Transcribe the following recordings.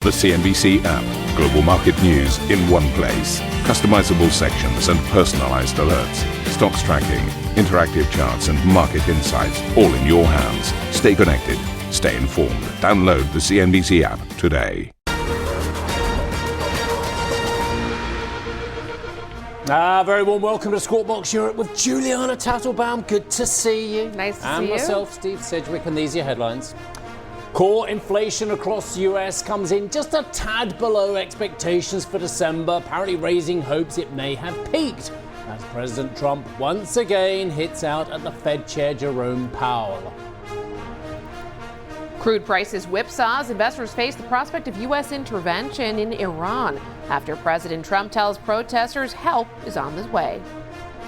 The CNBC app. Global market news in one place. Customizable sections and personalized alerts. Stocks tracking, interactive charts and market insights all in your hands. Stay connected. Stay informed. Download the CNBC app today. Very warm welcome to Squawk Box Europe with Juliana Tattlebaum. Good to see you. Nice to see you. And myself, Steve Sedgwick, and these are your headlines. Core inflation across the US comes in just a tad below expectations for December, apparently raising hopes it may have peaked, as President Trump once again hits out at the Fed Chair Jerome Powell. Crude prices whipsaw as investors face the prospect of U.S. intervention in Iran after President Trump tells protesters help is on the way.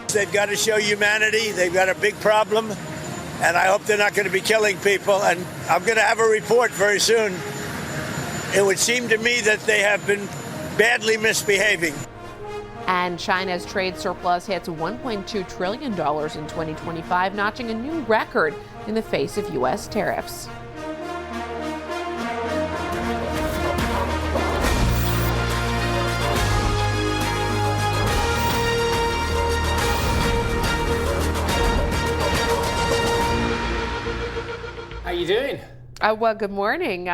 They've got to show humanity. They've got a big problem, and I hope they're not going to be killing people. And I'm going to have a report very soon. It would seem to me that they have been badly misbehaving. And China's trade surplus hits $1.2 trillion in 2025, notching a new record in the face of U.S. tariffs. How you doing? Well, good morning.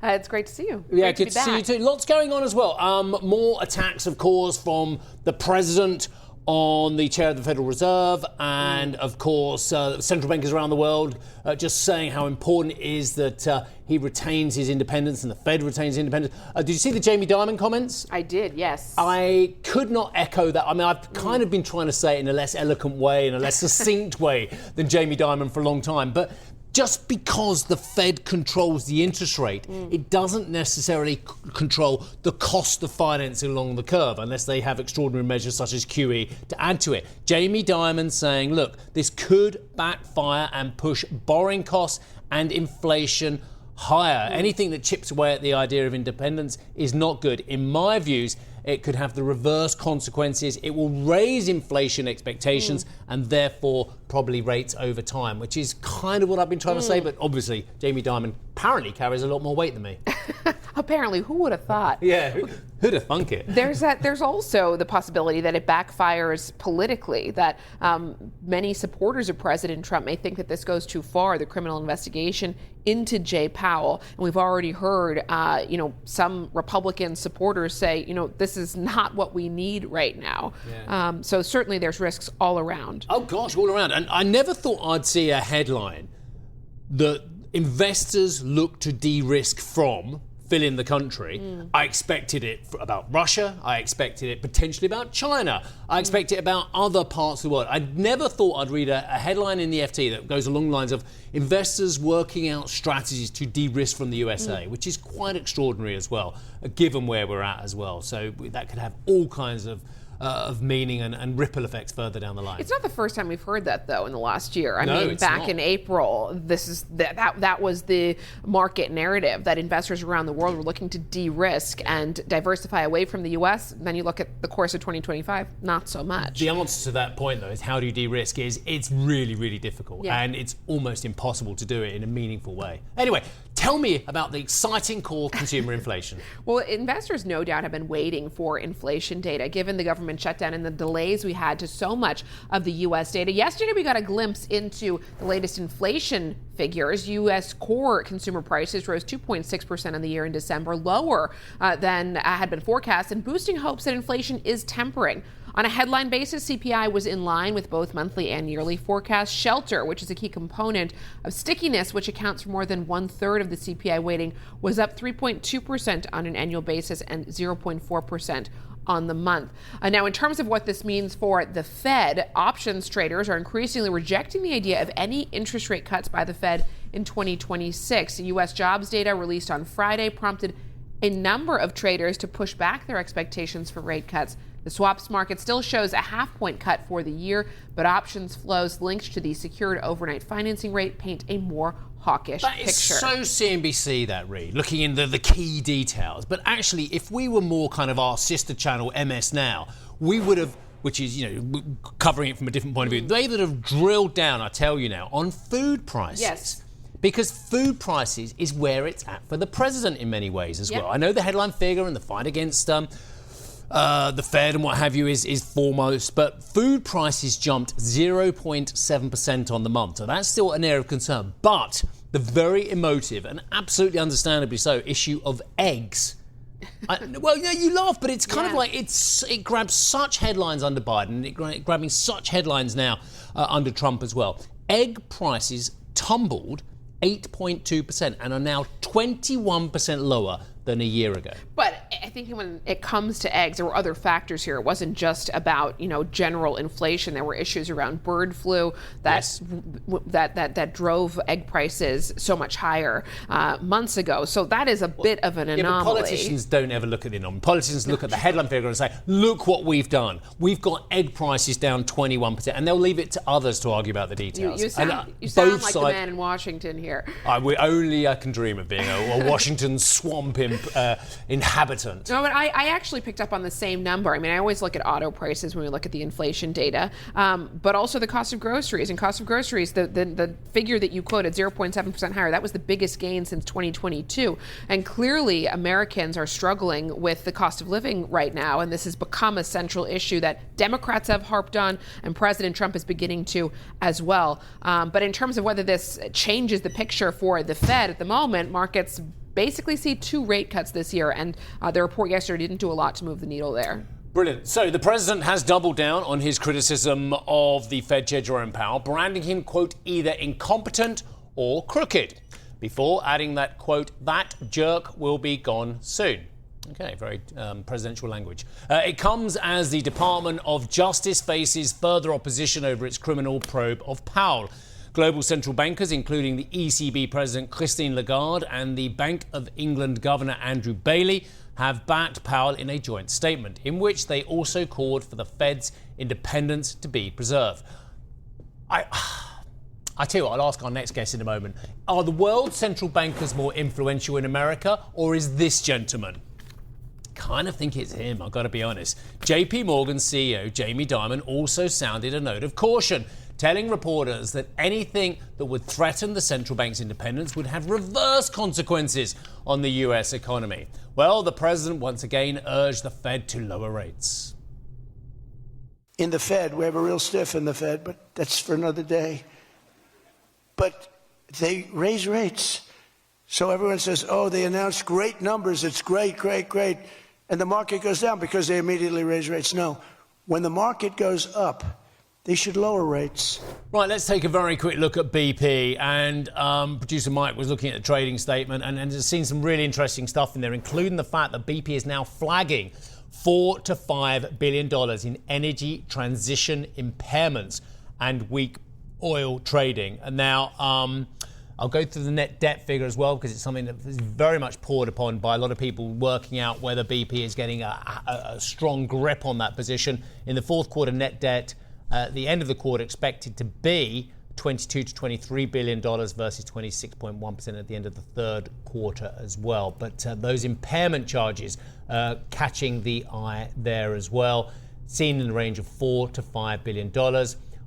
It's great to see you. Yeah, Great good to see you too. Lots going on as well. More attacks, of course, from the president on the chair of the Federal Reserve and, of course, central bankers around the world just saying how important it is that he retains his independence and the Fed retains independence. Did you see the Jamie Dimon comments? I did, yes. I could not echo that. I mean, I've kind of been trying to say it in a less eloquent way, in a less succinct way than Jamie Dimon for a long time. But just because the Fed controls the interest rate, it doesn't necessarily control the cost of financing along the curve unless they have extraordinary measures such as QE to add to it. Jamie Dimon saying, look, this could backfire and push borrowing costs and inflation higher. Anything that chips away at the idea of independence is not good. In my views, it could have the reverse consequences. It will raise inflation expectations and therefore probably rates over time, which is kind of what I've been trying to say. But obviously, Jamie Dimon apparently carries a lot more weight than me. Apparently, who would have thought? Yeah, who'd have thunk it? There's also the possibility that it backfires politically, that many supporters of President Trump may think that this goes too far, the criminal investigation into Jay Powell. And we've already heard, some Republican supporters say, this is not what we need right now. Yeah. So certainly there's risks all around. Oh, gosh, all around. And I never thought I'd see a headline that investors look to de-risk from, fill in the country. I expected it about Russia. I expected it potentially about China. I expected it about other parts of the world. I never thought I'd read a headline in the FT that goes along the lines of investors working out strategies to de-risk from the USA, which is quite extraordinary as well, given where we're at as well. So that could have all kinds of meaning and ripple effects further down the line. It's not the first time we've heard that, though, in the last year. I No, mean, it's back not. in April, that was the market narrative, that investors around the world were looking to de-risk and diversify away from the U.S. Then you look at the course of 2025, not so much. The answer to that point, though, is how do you de-risk? It's really, really difficult. Yeah. And it's almost impossible to do it in a meaningful way. Anyway, tell me about the exciting core consumer inflation. Well, investors no doubt have been waiting for inflation data, given the government shutdown and the delays we had to so much of the U.S. data. Yesterday, we got a glimpse into the latest inflation figures. U.S. core consumer prices rose 2.6% on the year in December, lower than had been forecast, and boosting hopes that inflation is tempering. On a headline basis, CPI was in line with both monthly and yearly forecasts. Shelter, which is a key component of stickiness, which accounts for more than 1/3 of the CPI weighting, was up 3.2% on an annual basis and 0.4% on the month. Now, in terms of what this means for the Fed, options traders are increasingly rejecting the idea of any interest rate cuts by the Fed in 2026. The U.S. jobs data released on Friday prompted a number of traders to push back their expectations for rate cuts. The swaps market still shows a half-point cut for the year, but options flows linked to the secured overnight financing rate paint a more hawkish That is picture. so CNBC, that read, looking in the key details. But actually, if we were more kind of our sister channel, MS Now, we would have, which is, covering it from a different point of view, they would have drilled down, I tell you now, on food prices. Yes. because food prices is where it's at for the president in many ways as Yep. well. I know the headline figure and the fight against the Fed and what have you is foremost, but food prices jumped 0.7% on the month. So that's still an area of concern. But the very emotive and absolutely understandably so issue of eggs. Well, you laugh, but it's kind of like it grabs such headlines under Biden, and grabbing such headlines now under Trump as well. Egg prices tumbled 8.2% and are now 21% lower than a year ago. But I think when it comes to eggs, there were other factors here. It wasn't just about, general inflation. There were issues around bird flu that drove egg prices so much higher months ago. So that is a bit of an anomaly. But politicians don't ever look at the anomaly. Politicians look at the headline figure and say, look what we've done. We've got egg prices down 21%, and they'll leave it to others to argue about the details. You sound like the man in Washington here. We only can dream of being a Washington swamp inhabitant. No, but I actually picked up on the same number. I mean, I always look at auto prices when we look at the inflation data, but also the cost of groceries. And cost of groceries, the figure that you quoted, 0.7% higher, that was the biggest gain since 2022. And clearly, Americans are struggling with the cost of living right now, and this has become a central issue that Democrats have harped on, and President Trump is beginning to as well. But in terms of whether this changes the picture for the Fed at the moment, markets basically see 2 rate cuts this year, and the report yesterday didn't do a lot to move the needle there. Brilliant. So the president has doubled down on his criticism of the Fed Chair Jerome Powell, branding him, quote, either incompetent or crooked, before adding that, quote, that jerk will be gone soon. Okay, very presidential language. It comes as the Department of Justice faces further opposition over its criminal probe of Powell. Global central bankers, including the ECB President Christine Lagarde and the Bank of England Governor Andrew Bailey, have backed Powell in a joint statement, in which they also called for the Fed's independence to be preserved. I tell you what, I'll ask our next guest in a moment. Are the world's central bankers more influential in America, or is this gentleman? Kind of think it's him, I've got to be honest. JP Morgan's CEO, Jamie Dimon, also sounded a note of caution, telling reporters that anything that would threaten the central bank's independence would have reverse consequences on the US economy. Well, the president once again urged the Fed to lower rates. In the Fed, we have a real stiff in the Fed, but that's for another day. But they raise rates. So everyone says, oh, they announced great numbers, it's great, great, great. And the market goes down because they immediately raise rates. No, when the market goes up, they should lower rates. Right, let's take a very quick look at BP. And producer Mike was looking at the trading statement and has seen some really interesting stuff in there, including the fact that BP is now flagging $4 to $5 billion in energy transition impairments and weak oil trading. And now I'll go through the net debt figure as well, because it's something that is very much poured upon by a lot of people working out whether BP is getting a strong grip on that position. In the fourth quarter, net debt at the end of the quarter expected to be $22 to $23 billion versus 26.1% at the end of the third quarter as well. But those impairment charges catching the eye there as well, seen in the range of $4 to $5 billion.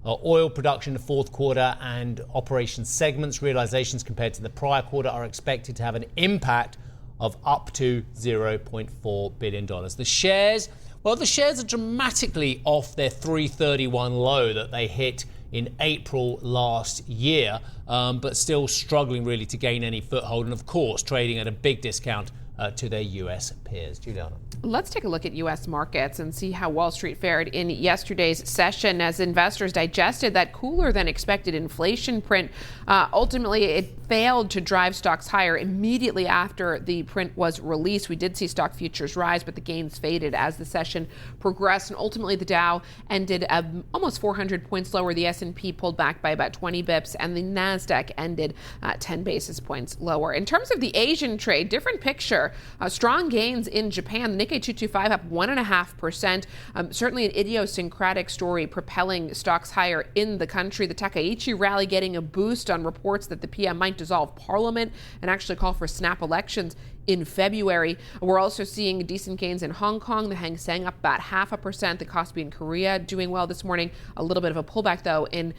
Oil production in the fourth quarter and operations segments realizations compared to the prior quarter are expected to have an impact of up to $0.4 billion. The shares are dramatically off their 331 low that they hit in April last year, but still struggling really to gain any foothold, and of course trading at a big discount to their US peers. Juliana. Let's take a look at U.S. markets and see how Wall Street fared in yesterday's session as investors digested that cooler than expected inflation print. Ultimately, it failed to drive stocks higher immediately after the print was released. We did see stock futures rise, but the gains faded as the session progressed. And ultimately, the Dow ended almost 400 points lower. The S&P pulled back by about 20 bips, and the NASDAQ ended 10 basis points lower. In terms of the Asian trade, different picture. Strong gains in Japan. The Nikkei 225 up 1.5%. Certainly an idiosyncratic story propelling stocks higher in the country. The Takaichi rally getting a boost on reports that the PM might dissolve parliament and actually call for snap elections in February. We're also seeing decent gains in Hong Kong, the Hang Seng up about 0.5%, the Kospi in Korea doing well this morning. A little bit of a pullback, though, in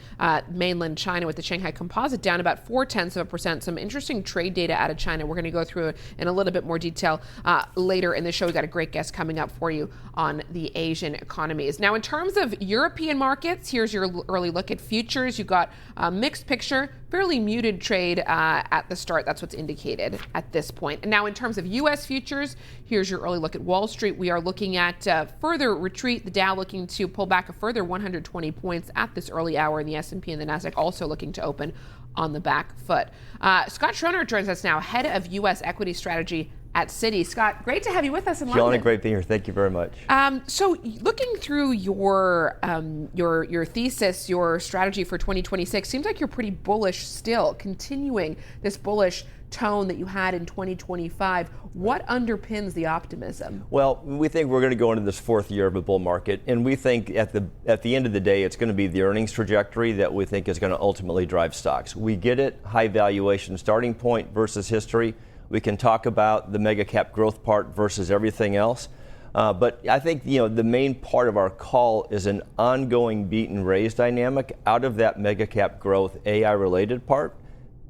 mainland China with the Shanghai Composite down about 0.4%. Some interesting trade data out of China. We're going to go through it in a little bit more detail later in the show. We got a great guest coming up for you on the Asian economies. Now, in terms of European markets, here's your early look at futures. You've got a mixed picture, fairly muted trade at the start. That's what's indicated at this point. And now in terms of U.S. futures, here's your early look at Wall Street. We are looking at further retreat. The Dow looking to pull back a further 120 points at this early hour, and the S&P and the Nasdaq also looking to open on the back foot. Scott Schroner joins us now, head of U.S. equity strategy at Citi. Scott, great to have you with us in London. Joanna, great being here. Thank you very much. So looking through your thesis, your strategy for 2026, seems like you're pretty bullish still, continuing this bullish tone that you had in 2025. What underpins the optimism? Well, we think we're going to go into this fourth year of a bull market, and we think at the end of the day, it's going to be the earnings trajectory that we think is going to ultimately drive stocks. We get it, high valuation starting point versus history. We can talk about the mega cap growth part versus everything else. But I think the main part of our call is an ongoing beat and raise dynamic out of that mega cap growth AI related part,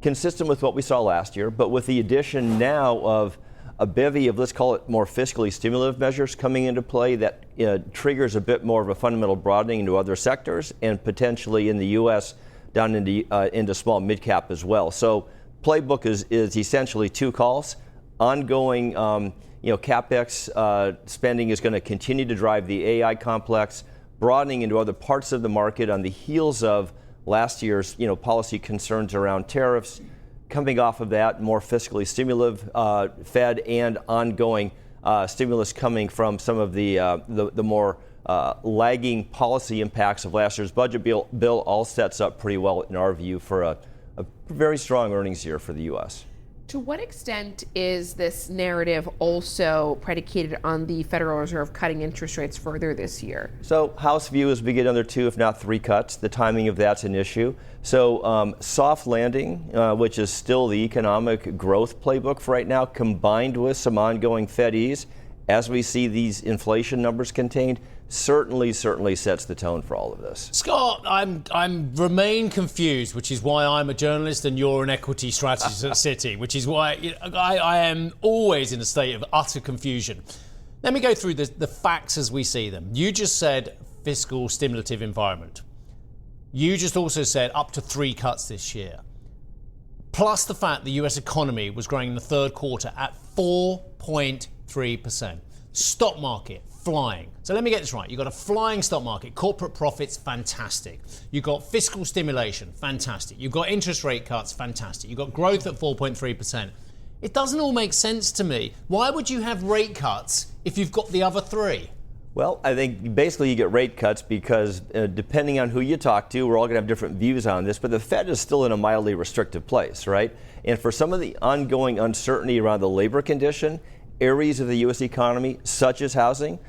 consistent with what we saw last year, but with the addition now of a bevy of, let's call it, more fiscally stimulative measures coming into play that triggers a bit more of a fundamental broadening into other sectors and potentially in the U.S. down into small mid cap as well. So playbook is essentially two calls. Ongoing, CapEx spending is going to continue to drive the AI complex, broadening into other parts of the market on the heels of last year's, policy concerns around tariffs. Coming off of that, more fiscally stimulative Fed and ongoing stimulus coming from some of the more lagging policy impacts of last year's budget bill all sets up pretty well in our view for a very strong earnings year for the U.S. To what extent is this narrative also predicated on the Federal Reserve cutting interest rates further this year? So House view is we get another 2, if not 3 cuts. The timing of that's an issue. So soft landing, which is still the economic growth playbook for right now, combined with some ongoing Fed ease, as we see these inflation numbers contained, certainly sets the tone for all of this. Scott, I'm remain confused, which is why I'm a journalist and you're an equity strategist at Citi, which is why I am always in a state of utter confusion. Let me go through the facts as we see them. You just said fiscal stimulative environment. You just also said up to 3 cuts this year. Plus the fact the US economy was growing in the third quarter at 4.3%. Stock market flying. So let me get this right. You've got a flying stock market, corporate profits, fantastic. You've got fiscal stimulation, fantastic. You've got interest rate cuts, fantastic. You've got growth at 4.3%. It doesn't all make sense to me. Why would you have rate cuts if you've got the other 3? Well, I think basically you get rate cuts because depending on who you talk to, we're all going to have different views on this, but the Fed is still in a mildly restrictive place, right? And for some of the ongoing uncertainty around the labor condition, areas of the U.S. economy, such as housing,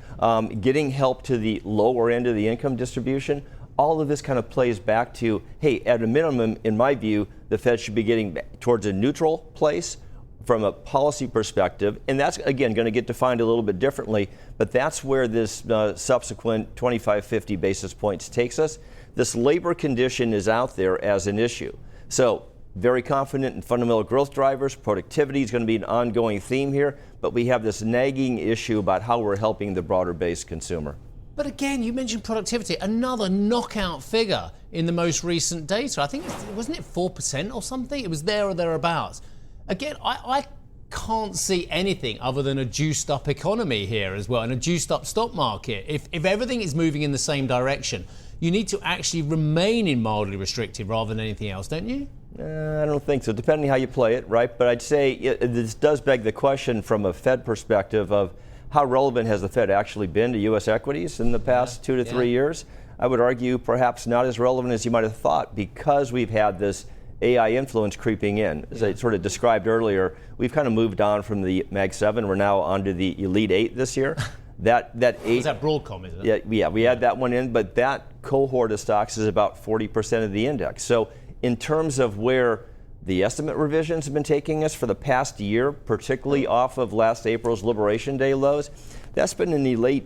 getting help to the lower end of the income distribution, all of this kind of plays back to, hey, at a minimum, in my view, the Fed should be getting towards a neutral place from a policy perspective. And that's, again, going to get defined a little bit differently, but that's where this subsequent 25, 50 basis points takes us. This labor condition is out there as an issue. So very confident in fundamental growth drivers. Productivity is going to be an ongoing theme here, but we have this nagging issue about how we're helping the broader base consumer. But again, you mentioned productivity, another knockout figure in the most recent data. I think, wasn't it 4% or something? It was there or thereabouts. Again, I can't see anything other than a juiced up economy here as well, and a juiced up stock market. If everything is moving in the same direction, you need to actually remain in mildly restrictive rather than anything else, don't you? I don't think so, depending how you play it, right? But I'd say this does beg the question from a Fed perspective of how relevant has the Fed actually been to U.S. equities in the past 2 to 3 years? I would argue perhaps not as relevant as you might have thought, because we've had this AI influence creeping in. As I sort of described earlier, we've kind of moved on from the Mag 7. We're now onto the Elite 8 this year. That 8. Is that Broadcom, isn't it? Yeah, we had that one in, but that cohort of stocks is about 40% of the index. So in terms of where the estimate revisions have been taking us for the past year, particularly off of last April's Liberation Day lows. That's been an elite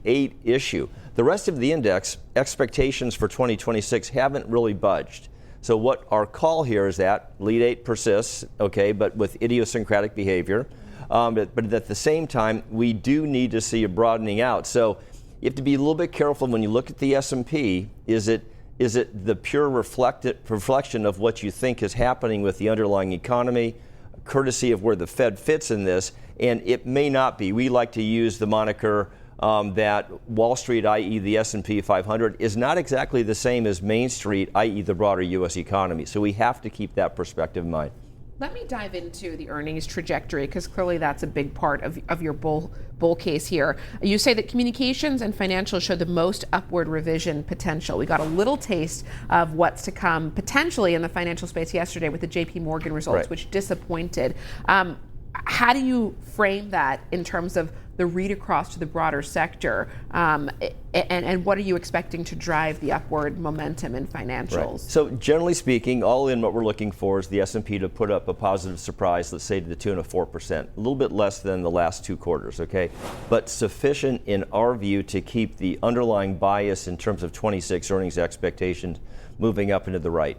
8 issue. The rest of the index expectations for 2026 haven't really budged. So what our call here is that elite 8 persists, okay, but with idiosyncratic behavior. But at the same time, we do need to see a broadening out. So you have to be a little bit careful when you look at the S&P. Is it the pure reflection of what you think is happening with the underlying economy, courtesy of where the Fed fits in this? And it may not be. We like to use the moniker that Wall Street, i.e. the S&P 500, is not exactly the same as Main Street, i.e. the broader U.S. economy. So we have to keep that perspective in mind. Let me dive into the earnings trajectory, because clearly that's a big part of your bull case here. You say that communications and financials show the most upward revision potential. We got a little taste of what's to come potentially in the financial space yesterday with the JP Morgan results, right, which disappointed. How do you frame that in terms of the read across to the broader sector? And what are you expecting to drive the upward momentum in financials? Right. So generally speaking, all in, what we're looking for is the S&P to put up a positive surprise, let's say to the tune of 4%, a little bit less than the last 2 quarters, okay? But sufficient in our view to keep the underlying bias in terms of 26 earnings expectations moving up into the right.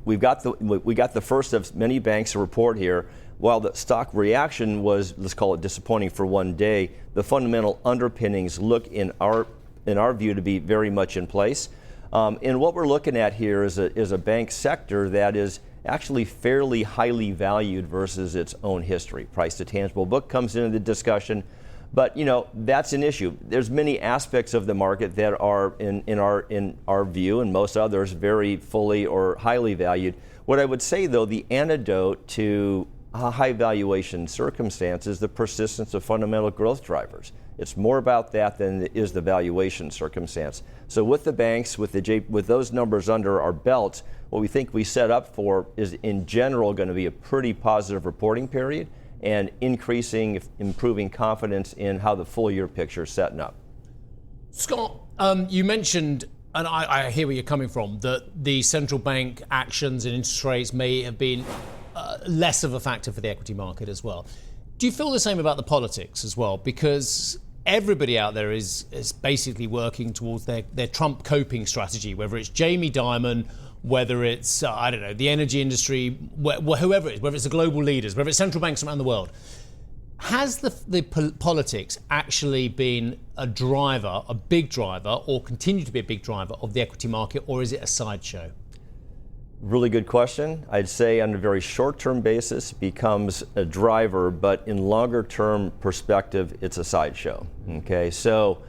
We got the first of many banks to report here. While the stock reaction was, let's call it, disappointing for one day, the fundamental underpinnings look, in our view, to be very much in place. And what we're looking at here is a bank sector that is actually fairly highly valued versus its own history. Price to tangible book comes into the discussion, but that's an issue. There's many aspects of the market that are, in our view, and most others, very fully or highly valued. What I would say, though, the antidote to high valuation circumstances, the persistence of fundamental growth drivers. It's more about that than it is the valuation circumstance. So with the banks, with those numbers under our belts, what we think we set up for is in general going to be a pretty positive reporting period and improving confidence in how the full year picture is setting up. Scott, you mentioned, and I hear where you're coming from, that the central bank actions and interest rates may have been less of a factor for the equity market as well. Do you feel the same about the politics as well? Because everybody out there is basically working towards their Trump coping strategy, whether it's Jamie Dimon, whether it's, the energy industry, whoever it is, whether it's the global leaders, whether it's central banks around the world. Has the politics actually been a driver, a big driver, or continue to be a big driver of the equity market, or is it a sideshow? Really good question. I'd say on a very short-term basis, it becomes a driver, but in longer-term perspective, it's a sideshow. Okay, so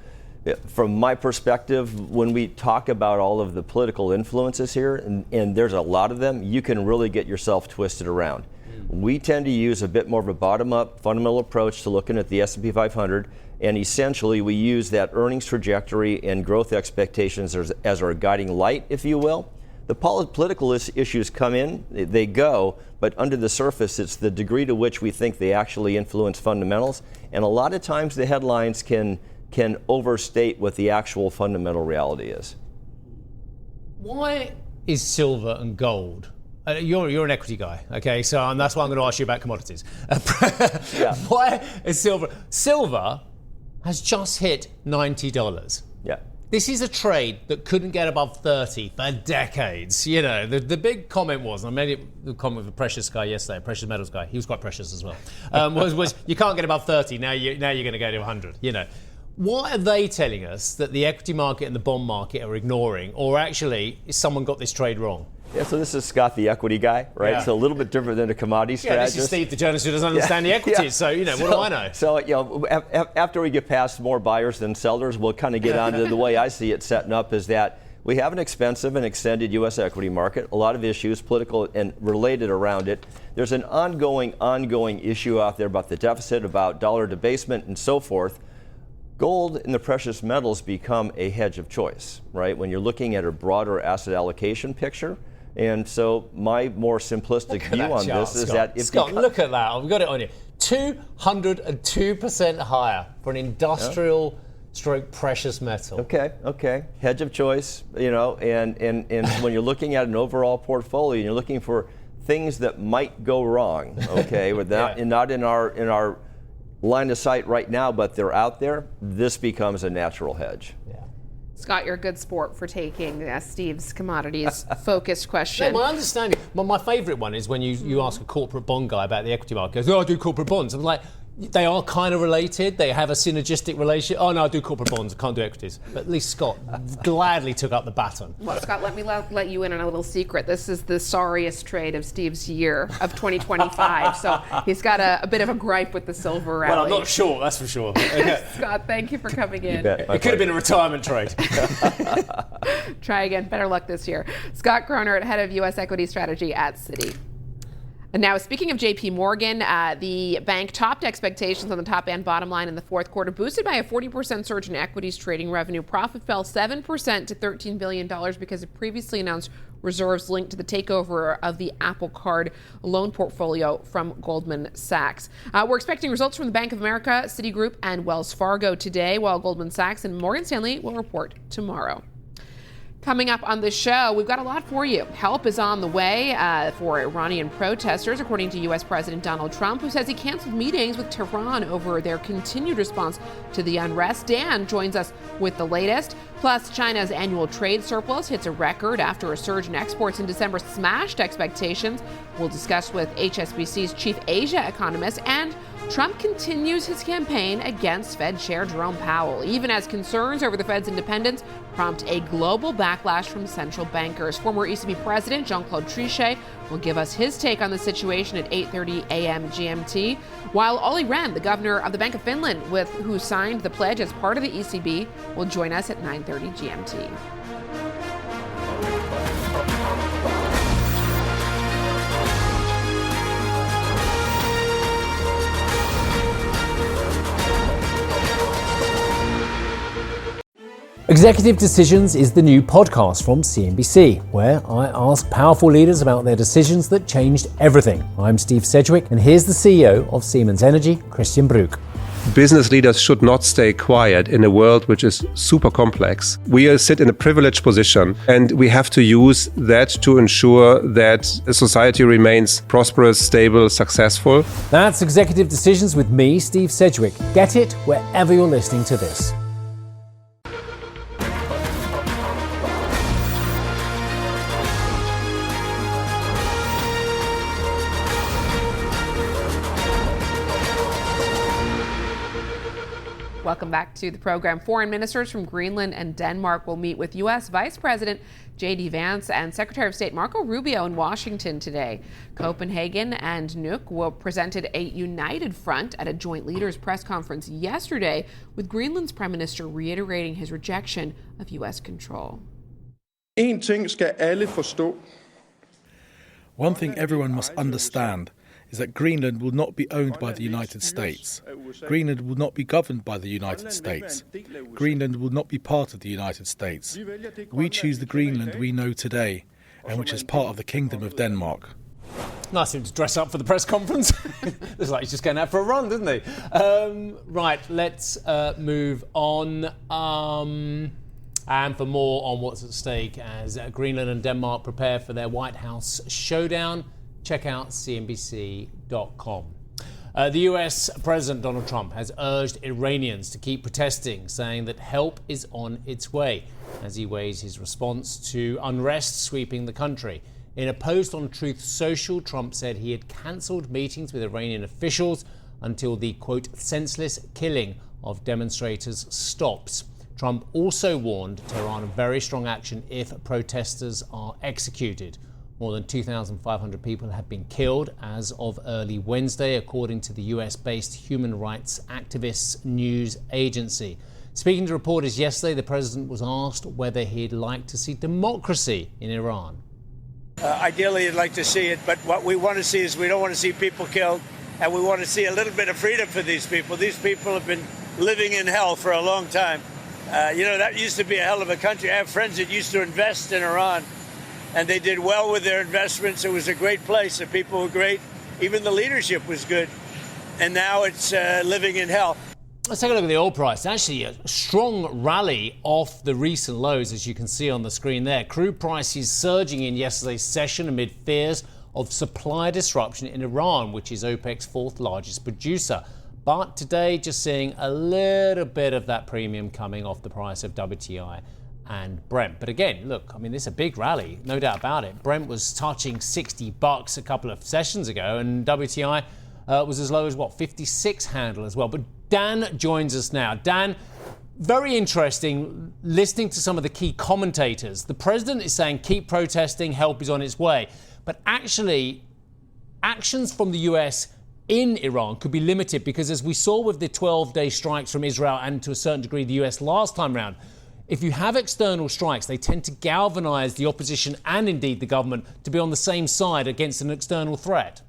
from my perspective, when we talk about all of the political influences here, and there's a lot of them, you can really get yourself twisted around. We tend to use a bit more of a bottom-up fundamental approach to looking at the S&P 500, and essentially we use that earnings trajectory and growth expectations as our guiding light, if you will. The political issues come in, they go, but under the surface, it's the degree to which we think they actually influence fundamentals. And a lot of times the headlines can overstate what the actual fundamental reality is. Why is silver and gold? You're an equity guy, okay? So that's why I'm going to ask you about commodities. Yeah. Why is silver? Silver has just hit $90. Yeah. This is a trade that couldn't get above 30 for decades. The big comment was, and I made the comment with the precious guy yesterday, precious metals guy, he was quite precious as well, was you can't get above 30, now you're going to go to 100, Why are they telling us that the equity market and the bond market are ignoring, or actually, someone got this trade wrong? Yeah, so this is Scott, the equity guy, right? Yeah. So a little bit different than a commodity strategist. This is Steve, the journalist who doesn't understand the equities. So, what do I know? So, after we get past more buyers than sellers, we'll kind of get on to the way I see it setting up is that we have an expensive and extended U.S. equity market, a lot of issues, political and related around it. There's an ongoing issue out there about the deficit, about dollar debasement and so forth. Gold and the precious metals become a hedge of choice, right? When you're looking at a broader asset allocation picture. And so my more simplistic view on this is that if Scott, look at that. I've got it on you. 202% higher for an industrial stroke precious metal. Okay. Hedge of choice, and when you're looking at an overall portfolio, you're looking for things that might go wrong, okay, without, and not in our line of sight right now, but they're out there, this becomes a natural hedge. Scott, you're a good sport for taking Steve's commodities focused question. Yeah, my understanding, my favourite one is when you ask a corporate bond guy about the equity market. He goes, I do corporate bonds. I'm like, they are kind of related. They have a synergistic relationship. Oh, no, I do corporate bonds. I can't do equities. But at least Scott gladly took up the baton. Well, Scott, let me let you in on a little secret. This is the sorriest trade of Steve's year of 2025. So he's got a bit of a gripe with the silver rally. Well, I'm not sure, that's for sure. Scott, thank you for coming in. It could have been a retirement trade. Try again. Better luck this year. Scott Kroner, head of U.S. equity strategy at Citi. And now, speaking of JP Morgan, the bank topped expectations on the top and bottom line in the fourth quarter, boosted by a 40% surge in equities trading revenue. Profit fell 7% to $13 billion because of previously announced reserves linked to the takeover of the Apple Card loan portfolio from Goldman Sachs. We're expecting results from the Bank of America, Citigroup, and Wells Fargo today, while Goldman Sachs and Morgan Stanley will report tomorrow. Coming up on the show, we've got a lot for you. Help is on the way for Iranian protesters, according to U.S. President Donald Trump, who says he canceled meetings with Tehran over their continued response to the unrest. Dan joins us with the latest. Plus, China's annual trade surplus hits a record after a surge in exports in December smashed expectations. We'll discuss with HSBC's chief Asia economist, and Trump continues his campaign against Fed Chair Jerome Powell, even as concerns over the Fed's independence prompt a global backlash from central bankers. Former ECB President Jean-Claude Trichet will give us his take on the situation at 8:30 a.m. GMT, while Olli Rehn, the governor of the Bank of Finland, who signed the pledge as part of the ECB, will join us at 9:30 GMT. Executive Decisions is the new podcast from CNBC, where I ask powerful leaders about their decisions that changed everything. I'm Steve Sedgwick, and here's the CEO of Siemens Energy, Christian Bruch. Business leaders should not stay quiet in a world which is super complex. We sit in a privileged position, and we have to use that to ensure that a society remains prosperous, stable, successful. That's Executive Decisions with me, Steve Sedgwick. Get it wherever you're listening to this. Welcome back to the program. Foreign ministers from Greenland and Denmark will meet with U.S. Vice President J.D. Vance and Secretary of State Marco Rubio in Washington today. Copenhagen and Nuuk presented a united front at a joint leaders press conference yesterday, with Greenland's Prime Minister reiterating his rejection of U.S. control. En ting skal alle forstå. One thing everyone must understand is that Greenland will not be owned by the United States. Greenland will not be governed by the United States. Greenland will not be part of the United States. We choose the Greenland we know today, and which is part of the Kingdom of Denmark. Nice of him to dress up for the press conference. Looks like he's just going out for a run, doesn't he? Right, let's move on. And for more on what's at stake as Greenland and Denmark prepare for their White House showdown, check out CNBC.com. The US President Donald Trump has urged Iranians to keep protesting, saying that help is on its way as he weighs his response to unrest sweeping the country. In a post on Truth Social, Trump said he had cancelled meetings with Iranian officials until the, quote, senseless killing of demonstrators stops. Trump also warned Tehran of very strong action if protesters are executed. More than 2,500 people have been killed as of early Wednesday, according to the US-based human rights activists news agency. Speaking to reporters yesterday, the president was asked whether he'd like to see democracy in Iran. Ideally, you'd like to see it, but what we want to see is we don't want to see people killed, and we want to see a little bit of freedom for these people. These people have been living in hell for a long time. That used to be a hell of a country. I have friends that used to invest in Iran, and they did well with their investments. It was a great place. The people were great. Even the leadership was good. And now it's living in hell. Let's take a look at the oil price. Actually, a strong rally off the recent lows, as you can see on the screen there. Crude prices surging in yesterday's session amid fears of supply disruption in Iran, which is OPEC's fourth largest producer. But today, just seeing a little bit of that premium coming off the price of WTI and Brent. But again, look, I mean, this is a big rally, no doubt about it. Brent was touching $60 a couple of sessions ago, and WTI was as low as, 56 handle as well. But Dan joins us now. Dan, very interesting listening to some of the key commentators. The president is saying keep protesting, help is on its way. But actually, actions from the US in Iran could be limited because, as we saw with the 12-day strikes from Israel and to a certain degree the US last time round, if you have external strikes, they tend to galvanize the opposition and indeed the government to be on the same side against an external threat.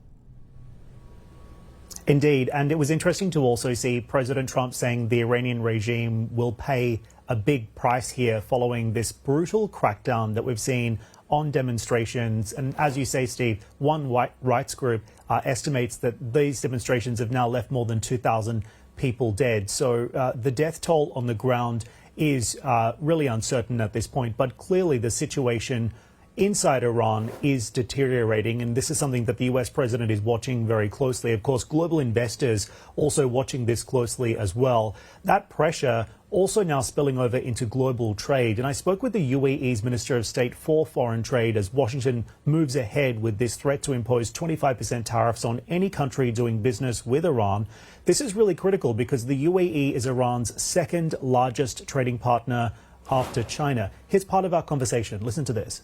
Indeed, and it was interesting to also see President Trump saying the Iranian regime will pay a big price here following this brutal crackdown that we've seen on demonstrations. And as you say, Steve, one rights group estimates that these demonstrations have now left more than 2,000 people dead. So the death toll on the ground is really uncertain at this point. But clearly the situation inside Iran is deteriorating, and this is something that the US president is watching very closely. Of course, global investors also watching this closely as well. That pressure also now spilling over into global trade. And I spoke with the UAE's Minister of State for Foreign Trade as Washington moves ahead with this threat to impose 25% tariffs on any country doing business with Iran. This is really critical because the UAE is Iran's second largest trading partner after China. Here's part of our conversation. Listen to this.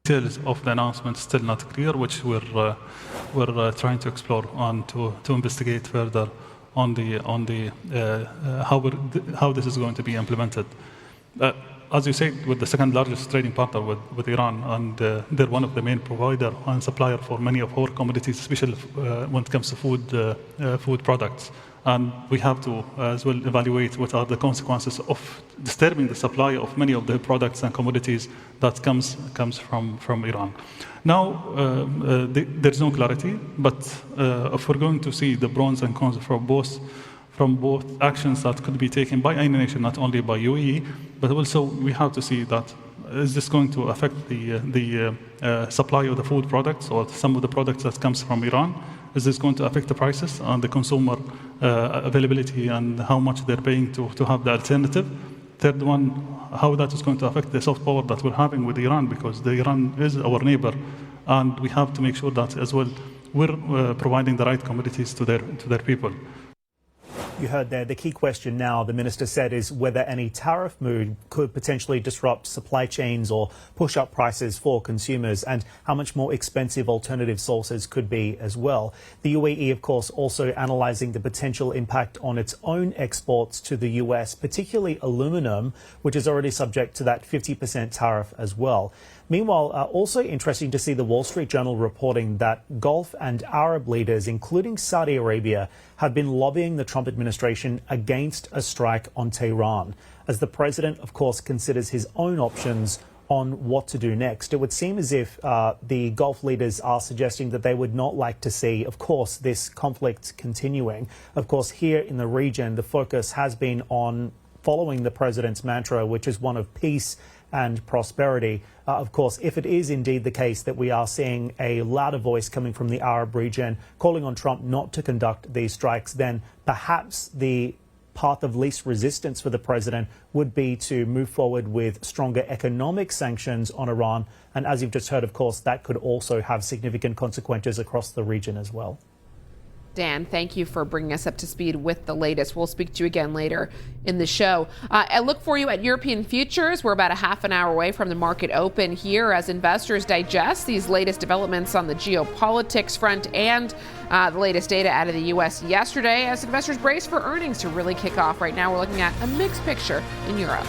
Details of the announcement still not clear, which we're trying to explore and to investigate further on the how this is going to be implemented. As you said, with the second largest trading partner with Iran, and they're one of the main provider and supplier for many of our commodities, especially when it comes to food products. And we have to as well evaluate what are the consequences of disturbing the supply of many of the products and commodities that comes from Iran. Now, there's no clarity, but if we're going to see the pros and cons from both actions that could be taken by any nation, not only by UAE, but also we have to see that is this going to affect the supply of the food products or some of the products that comes from Iran? Is this going to affect the prices and the consumer availability and how much they're paying to have the alternative? Third one, how that is going to affect the soft power that we're having with Iran, because Iran is our neighbor, and we have to make sure that as well we're providing the right commodities to their people. You heard there, the key question now, the minister said, is whether any tariff move could potentially disrupt supply chains or push up prices for consumers, and how much more expensive alternative sources could be as well. The UAE, of course, also analysing the potential impact on its own exports to the US, particularly aluminum, which is already subject to that 50% tariff as well. Meanwhile, also interesting to see the Wall Street Journal reporting that Gulf and Arab leaders, including Saudi Arabia, have been lobbying the Trump administration against a strike on Tehran, as the president, of course, considers his own options on what to do next. It would seem as if the Gulf leaders are suggesting that they would not like to see, of course, this conflict continuing. Of course, here in the region, the focus has been on following the president's mantra, which is one of peace and prosperity. Of course, if it is indeed the case that we are seeing a louder voice coming from the Arab region calling on Trump not to conduct these strikes, then perhaps the path of least resistance for the president would be to move forward with stronger economic sanctions on Iran. And as you've just heard, of course, that could also have significant consequences across the region as well. Dan, thank you for bringing us up to speed with the latest. We'll speak to you again later in the show. I look for you at European futures. We're about a half an hour away from the market open here as investors digest these latest developments on the geopolitics front and the latest data out of the U.S. yesterday as investors brace for earnings to really kick off. Right now, we're looking at a mixed picture in Europe.